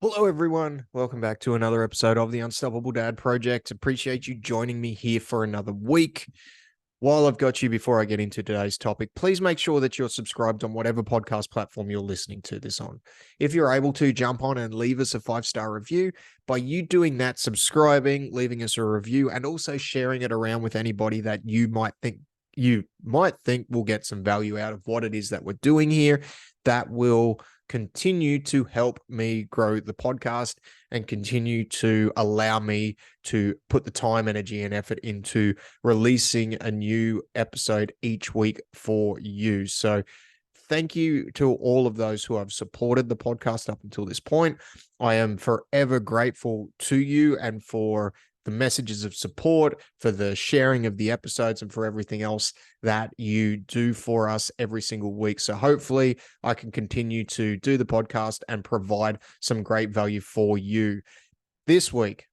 Hello, everyone. Welcome back to another episode of the Unstoppable Dad Project. Appreciate you joining me here for another week. While I've got you, before I get into today's topic, please make sure that you're subscribed on whatever podcast platform you're listening to this on. If you're able to, jump on and leave us a 5-star review. By you doing that, subscribing, leaving us a review, and also sharing it around with anybody that you might think will get some value out of what it is that we're doing here, that will continue to help me grow the podcast and continue to allow me to put the time, energy, and effort into releasing a new episode each week for you. So thank you to all of those who have supported the podcast up until this point. I am forever grateful to you and for the messages of support, for the sharing of the episodes, and for everything else that you do for us every single week. So hopefully I can continue to do the podcast and provide some great value for you. This week,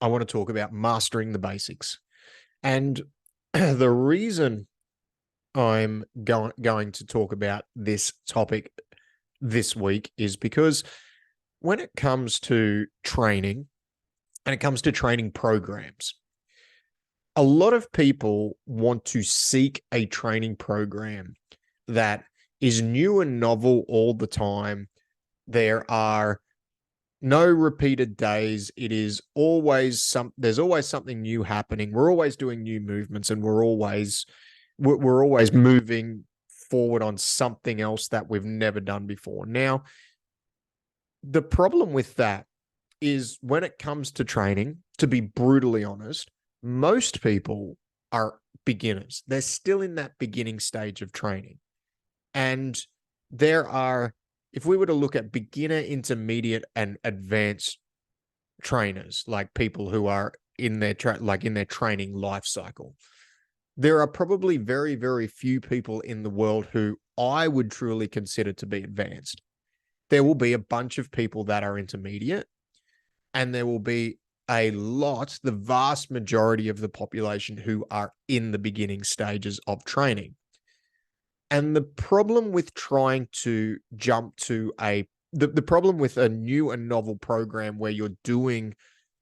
I want to talk about mastering the basics. And the reason I'm going to talk about this topic this week is because when it comes to training and it comes to training programs, a lot of people want to seek a training program that is new and novel all the time. There are no repeated days. There's always something new happening. We're always doing new movements, and we're always moving forward on something else that we've never done before. Now, the problem with that is when it comes to training, to be brutally honest, most people are beginners. They're still in that beginning stage of training. And if we were to look at beginner, intermediate, and advanced trainers, like people who are in their training life cycle, there are probably very, very few people in the world who I would truly consider to be advanced. There will be a bunch of people that are intermediate, and there will be the vast majority of the population who are in the beginning stages of training. And the problem with trying to jump to the problem with a new and novel program where you're doing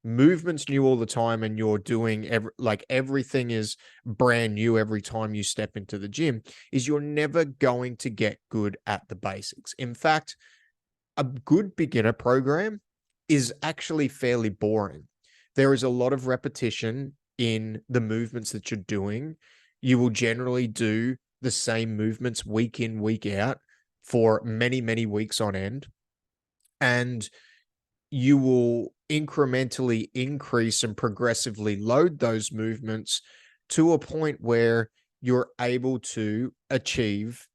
movements new all the time and you're doing everything is brand new every time you step into the gym is you're never going to get good at the basics. In fact, a good beginner program is actually fairly boring. There is a lot of repetition in the movements that you're doing. You will generally do the same movements week in, week out for many, many weeks on end. And you will incrementally increase and progressively load those movements to a point where you're able to achieve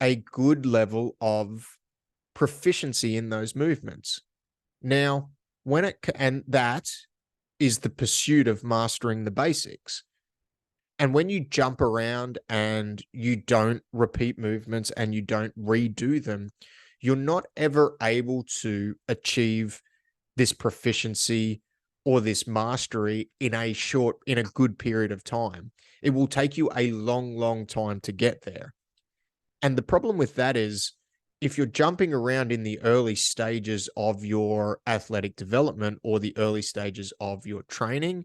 a good level of proficiency in those movements. Now, that is the pursuit of mastering the basics. And when you jump around and you don't repeat movements and you don't redo them, you're not ever able to achieve this proficiency or this mastery in a good period of time. It will take you a long, long time to get there. And the problem with that is if you're jumping around in the early stages of your athletic development or the early stages of your training,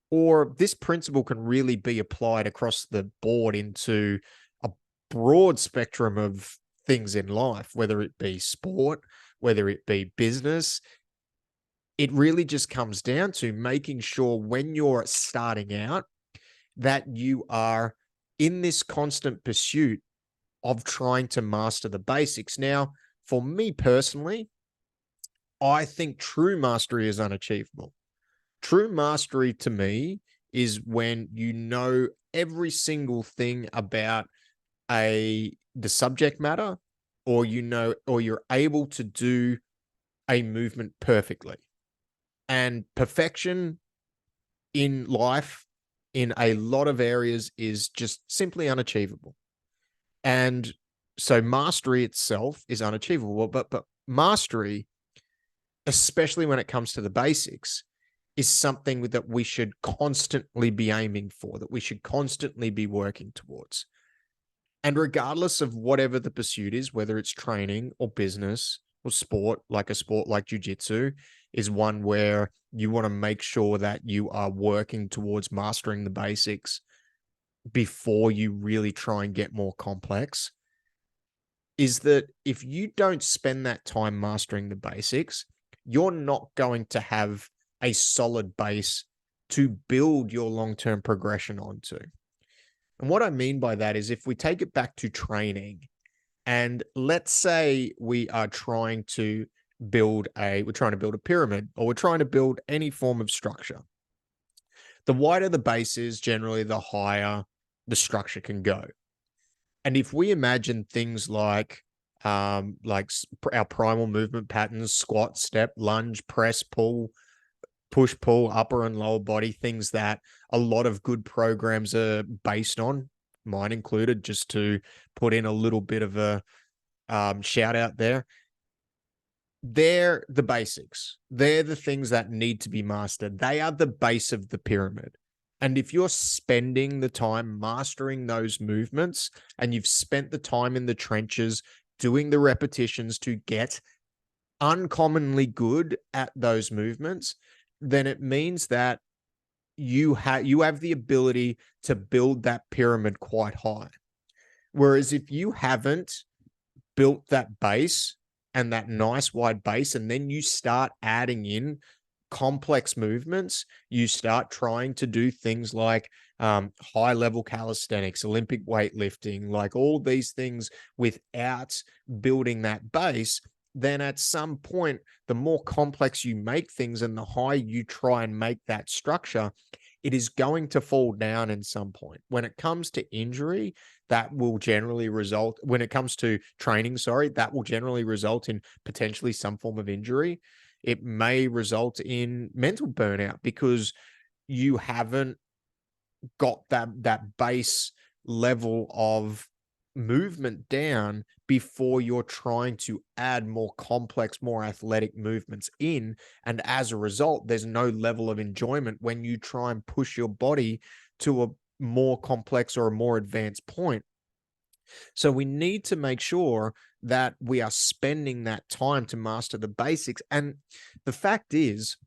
or this principle can really be applied across the board into a broad spectrum of things in life, whether it be sport, whether it be business. It really just comes down to making sure when you're starting out that you are in this constant pursuit of trying to master the basics. Now, for me personally, I think true mastery is unachievable. True mastery to me is when you know every single thing about the subject matter, or you're able to do a movement perfectly. And perfection in life in a lot of areas is just simply unachievable. And so mastery itself is unachievable. But mastery, especially when it comes to the basics, is something that we should constantly be aiming for, that we should constantly be working towards. And regardless of whatever the pursuit is, whether it's training or business or sport, like a sport like jujitsu, is one where you want to make sure that you are working towards mastering the basics before you really try and get more complex, is that if you don't spend that time mastering the basics, you're not going to have a solid base to build your long-term progression onto. And what I mean by that is if we take it back to training, and let's say we're trying to build a pyramid, or we're trying to build any form of structure. The wider the base is, generally the higher the structure can go. And if we imagine things like our primal movement patterns, squat, step, lunge, press, pull, push, pull, upper and lower body, things that a lot of good programs are based on, mine included, just to put in a little bit of a shout out there. They're the basics. They're the things that need to be mastered. They are the base of the pyramid. And if you're spending the time mastering those movements, and you've spent the time in the trenches doing the repetitions to get uncommonly good at those movements, then it means that you have the ability to build that pyramid quite high. Whereas if you haven't built that base and that nice wide base, and then you start adding in complex movements, you start trying to do things like high level calisthenics, Olympic weightlifting, like all these things without building that base, then at some point, the more complex you make things and the higher you try and make that structure, it is going to fall down in some point. When it comes to injury, that will generally result, when it comes to training, sorry, that will generally result in potentially some form of injury. It may result in mental burnout because you haven't got that base level of movement down before you're trying to add more complex, more athletic movements in. And as a result, there's no level of enjoyment when you try and push your body to a more complex or a more advanced point. So we need to make sure that we are spending that time to master the basics. And the fact is,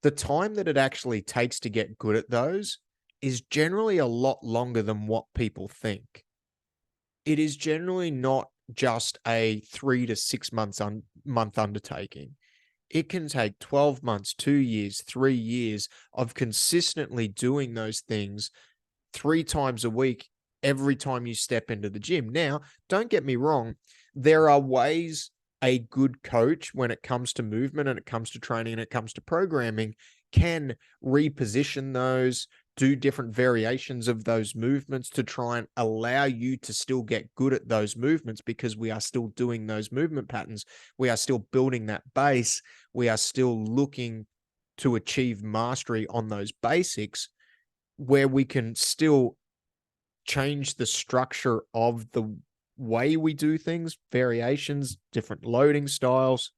the time that it actually takes to get good at those is generally a lot longer than what people think. It is generally not just a 3 to 6 months month undertaking. It can take 12 months, 2 years, 3 years of consistently doing those things 3 times a week, every time you step into the gym. Now, don't get me wrong, there are ways a good coach, when it comes to movement and it comes to training and it comes to programming, can reposition those, do different variations of those movements to try and allow you to still get good at those movements, because we are still doing those movement patterns. We are still building that base. We are still looking to achieve mastery on those basics, where we can still change the structure of the way we do things, variations, different loading styles,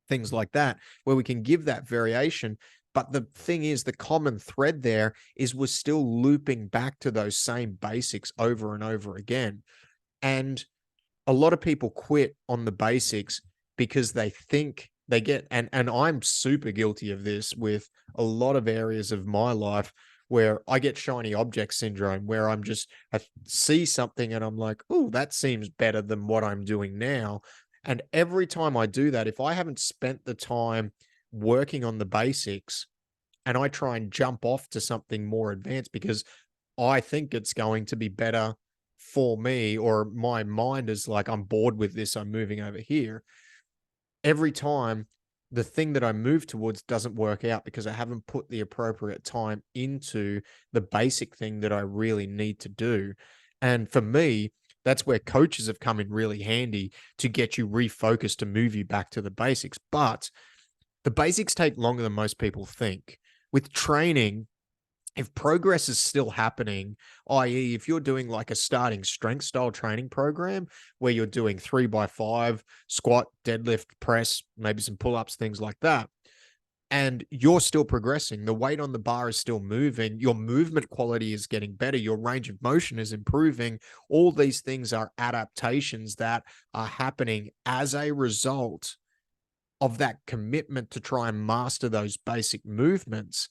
things like that, where we can give that variation. But the thing is, the common thread there is we're still looping back to those same basics over and over again. And a lot of people quit on the basics because they think they get, and I'm super guilty of this with a lot of areas of my life, where I get shiny object syndrome, where I see something and I'm like, oh, that seems better than what I'm doing now. And every time I do that, if I haven't spent the time working on the basics and I try and jump off to something more advanced because I think it's going to be better for me, or my mind is like, I'm bored with this, I'm moving over here. Every time the thing that I move towards doesn't work out because I haven't put the appropriate time into the basic thing that I really need to do. And for me, that's where coaches have come in really handy to get you refocused, to move you back to the basics. But the basics take longer than most people think. With training, if progress is still happening, i.e., if you're doing like a starting strength style training program where you're doing 3x5, squat, deadlift, press, maybe some pull ups, things like that, and you're still progressing, the weight on the bar is still moving, your movement quality is getting better, your range of motion is improving. All these things are adaptations that are happening as a result of that commitment to try and master those basic movements.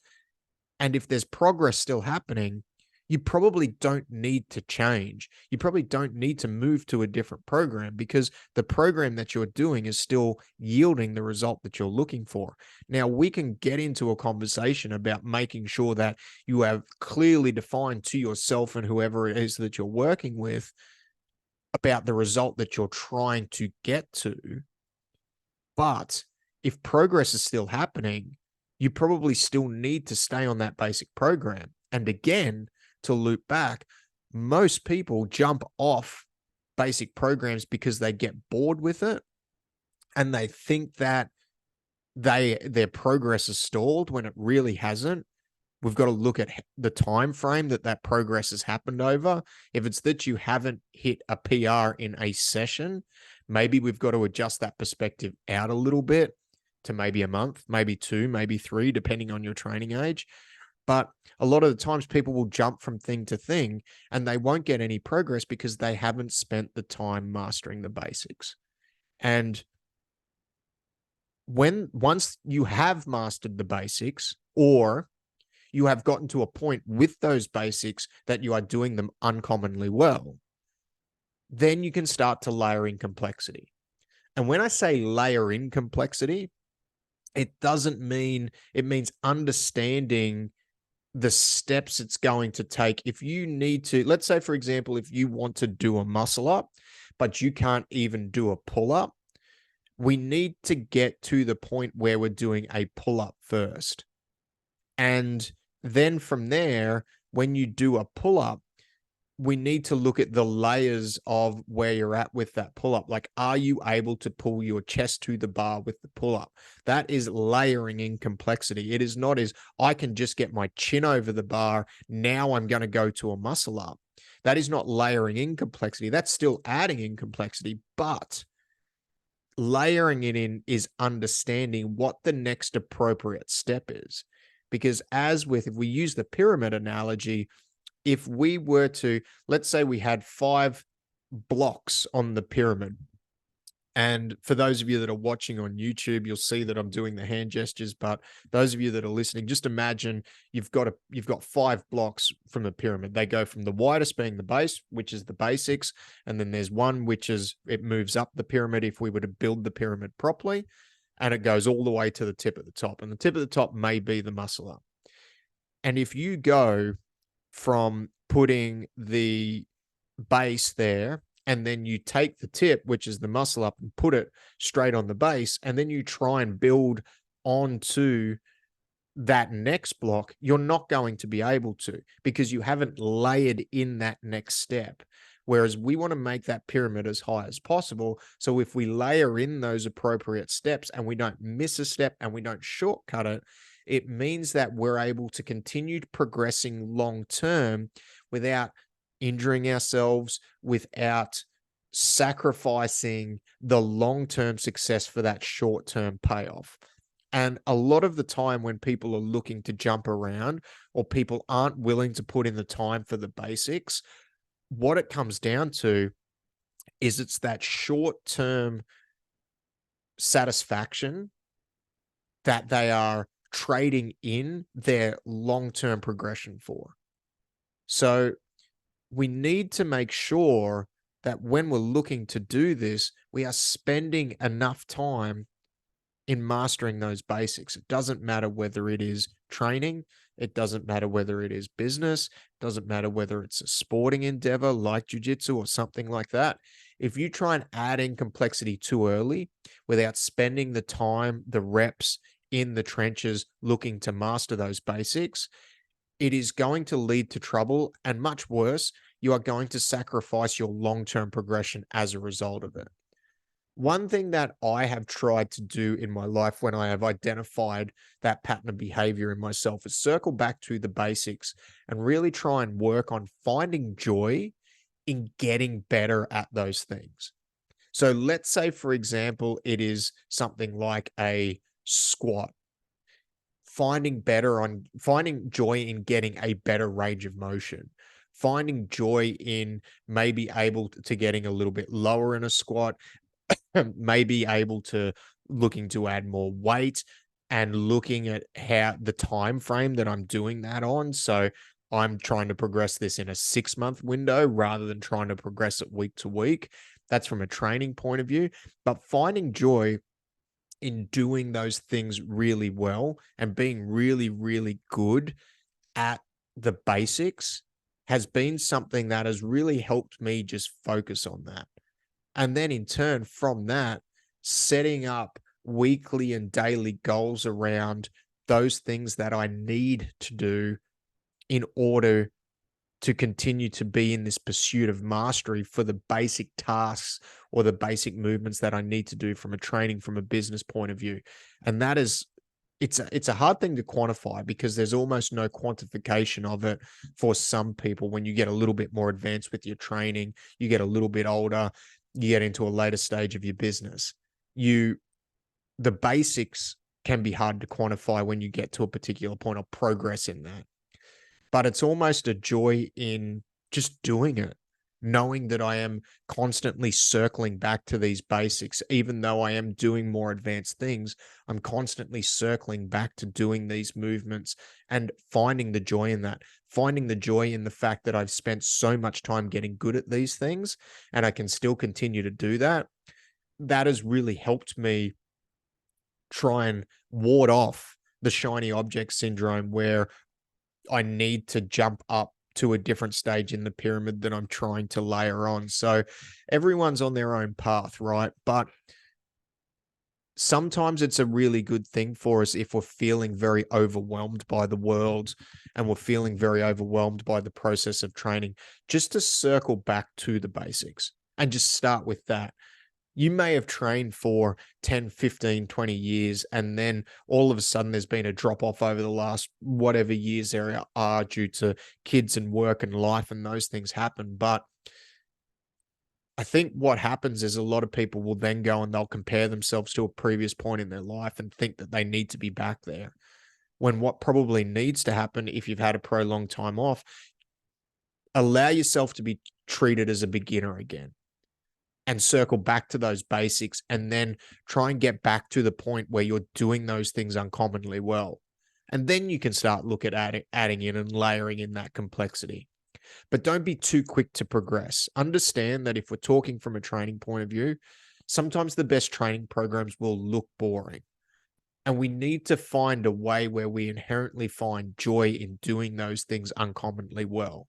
And if there's progress still happening, you probably don't need to change. You probably don't need to move to a different program because the program that you're doing is still yielding the result that you're looking for. Now, we can get into a conversation about making sure that you have clearly defined to yourself and whoever it is that you're working with about the result that you're trying to get to. But if progress is still happening, you probably still need to stay on that basic program. And again, to loop back, most people jump off basic programs because they get bored with it and they think that their progress is stalled when it really hasn't. We've got to look at the time frame that progress has happened over. If it's that you haven't hit a PR in a session, maybe we've got to adjust that perspective out a little bit to maybe a month, maybe 2, maybe 3, depending on your training age. But a lot of the times people will jump from thing to thing and they won't get any progress because they haven't spent the time mastering the basics. And once you have mastered the basics, or you have gotten to a point with those basics that you are doing them uncommonly well, then you can start to layer in complexity. And when I say layer in complexity, it doesn't mean, it means understanding the steps it's going to take. If you need to, let's say, for example, if you want to do a muscle up, but you can't even do a pull up, we need to get to the point where we're doing a pull up first. And then from there, when you do a pull up, we need to look at the layers of where you're at with that pull up. Like, are you able to pull your chest to the bar with the pull up? That is layering in complexity. It is not as I can just get my chin over the bar. Now I'm going to go to a muscle up. That is not layering in complexity. That's still adding in complexity, but layering it in is understanding what the next appropriate step is. Because if we use the pyramid analogy, if we were to, let's say we had 5 blocks on the pyramid. And for those of you that are watching on YouTube, you'll see that I'm doing the hand gestures. But those of you that are listening, just imagine you've got 5 blocks from the pyramid. They go from the widest being the base, which is the basics, and then there's one which is it moves up the pyramid if we were to build the pyramid properly, and it goes all the way to the tip at the top. And the tip at the top may be the muscle up. And if you go from putting the base there, and then you take the tip, which is the muscle up, and put it straight on the base, and then you try and build onto that next block, you're not going to be able to because you haven't layered in that next step. Whereas we want to make that pyramid as high as possible. So if we layer in those appropriate steps and we don't miss a step and we don't shortcut it, it means that we're able to continue progressing long term without injuring ourselves, without sacrificing the long-term success for that short-term payoff. And a lot of the time when people are looking to jump around or people aren't willing to put in the time for the basics, what it comes down to is it's that short-term satisfaction that they are trading in their long-term progression for. So we need to make sure that when we're looking to do this, we are spending enough time in mastering those basics. It doesn't matter whether it is training, it doesn't matter whether it is business, it doesn't matter whether it's a sporting endeavor like jiu-jitsu or something like that. If you try and add in complexity too early without spending the time, the reps in the trenches looking to master those basics, it is going to lead to trouble, and much worse, you are going to sacrifice your long-term progression as a result of it. One thing that I have tried to do in my life when I have identified that pattern of behavior in myself is circle back to the basics and really try and work on finding joy in getting better at those things. So let's say, for example, it is something like a squat. Finding joy in getting a better range of motion, finding joy in maybe able to getting a little bit lower in a squat, maybe able to looking to add more weight, and looking at how the time frame that I'm doing that on. So I'm trying to progress this in a 6-month window rather than trying to progress it week to week. That's from a training point of view. But finding joy in doing those things really well and being really, really good at the basics has been something that has really helped me just focus on that. And then in turn, from that, setting up weekly and daily goals around those things that I need to do in order to continue to be in this pursuit of mastery for the basic tasks or the basic movements that I need to do from a training, from a business point of view. And that is, it's a hard thing to quantify because there's almost no quantification of it for some people. When you get a little bit more advanced with your training, you get a little bit older, you get into a later stage of your business, the basics can be hard to quantify when you get to a particular point of progress in that. But it's almost a joy in just doing it, knowing that I am constantly circling back to these basics. Even though I am doing more advanced things, I'm constantly circling back to doing these movements and finding the joy in that, finding the joy in the fact that I've spent so much time getting good at these things and I can still continue to do that. That has really helped me try and ward off the shiny object syndrome, where I need to jump up to a different stage in the pyramid that I'm trying to layer on. So everyone's on their own path, right? But sometimes it's a really good thing for us if we're feeling very overwhelmed by the world and we're feeling very overwhelmed by the process of training, just to circle back to the basics and just start with that. You may have trained for 10, 15, 20 years, and then all of a sudden there's been a drop off over the last whatever years there are due to kids and work and life, and those things happen. But I think what happens is a lot of people will then go and they'll compare themselves to a previous point in their life and think that they need to be back there. When what probably needs to happen, if you've had a prolonged time off, allow yourself to be treated as a beginner again and circle back to those basics, and then try and get back to the point where you're doing those things uncommonly well. And then you can start look at adding in and layering in that complexity. But don't be too quick to progress. Understand that if we're talking from a training point of view, sometimes the best training programs will look boring. And we need to find a way where we inherently find joy in doing those things uncommonly well.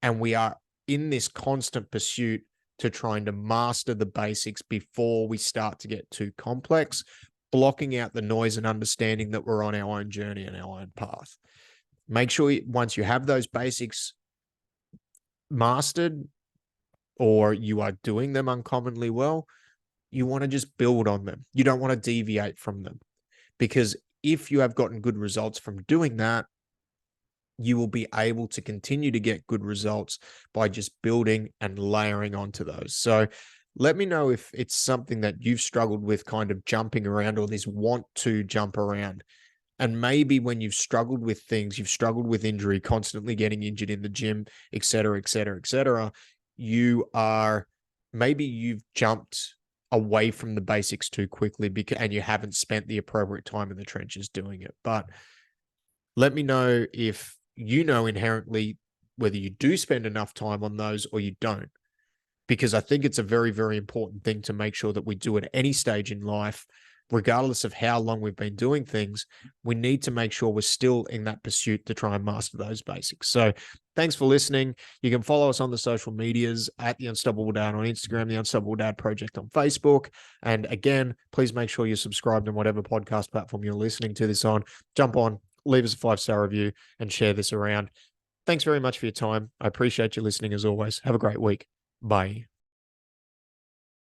And we are in this constant pursuit to trying to master the basics before we start to get too complex, blocking out the noise and understanding that we're on our own journey and our own path. Make sure once you have those basics mastered, or you are doing them uncommonly well, you want to just build on them. You don't want to deviate from them, because if you have gotten good results from doing that, you will be able to continue to get good results by just building and layering onto those. So let me know if it's something that you've struggled with, kind of jumping around, or this want to jump around. And maybe when you've struggled with things, you've struggled with injury, constantly getting injured in the gym, et cetera, et cetera, et cetera, maybe you've jumped away from the basics too quickly and you haven't spent the appropriate time in the trenches doing it. But let me know if you know inherently whether you do spend enough time on those or you don't, because I think it's a very, very important thing to make sure that we do at any stage in life, regardless of how long we've been doing things. We need to make sure we're still in that pursuit to try and master those basics. So thanks for listening. You can follow us on the social medias at The Unstoppable Dad on Instagram, The Unstoppable Dad Project on Facebook. And again, please make sure you're subscribed on whatever podcast platform you're listening to this on. Jump on, leave us a 5-star review, and share this around. Thanks very much for your time. I appreciate you listening as always. Have a great week. Bye.